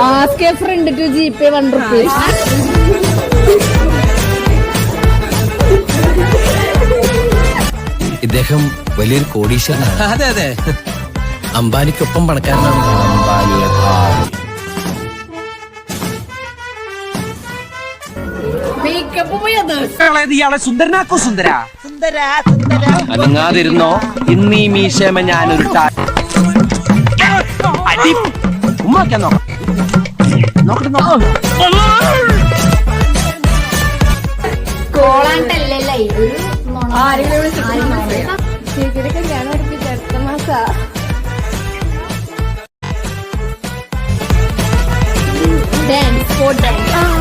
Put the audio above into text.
Ask a friend to GP 1 rupee. ഇദ്ദേഹം വലിയൊരു കോടീശ്വരനാണ്. അതെ അതെ, അംബാനിക്കൊപ്പം പണക്കാരനാണ്. ഇയാളെ സുന്ദരനാക്കോ സുന്ദര അനങ്ങാതിരുന്നോ. ഇന്നീ മീശമ ഞാനൊരു ഉമ്മാക്കാൻ Dance, for dance.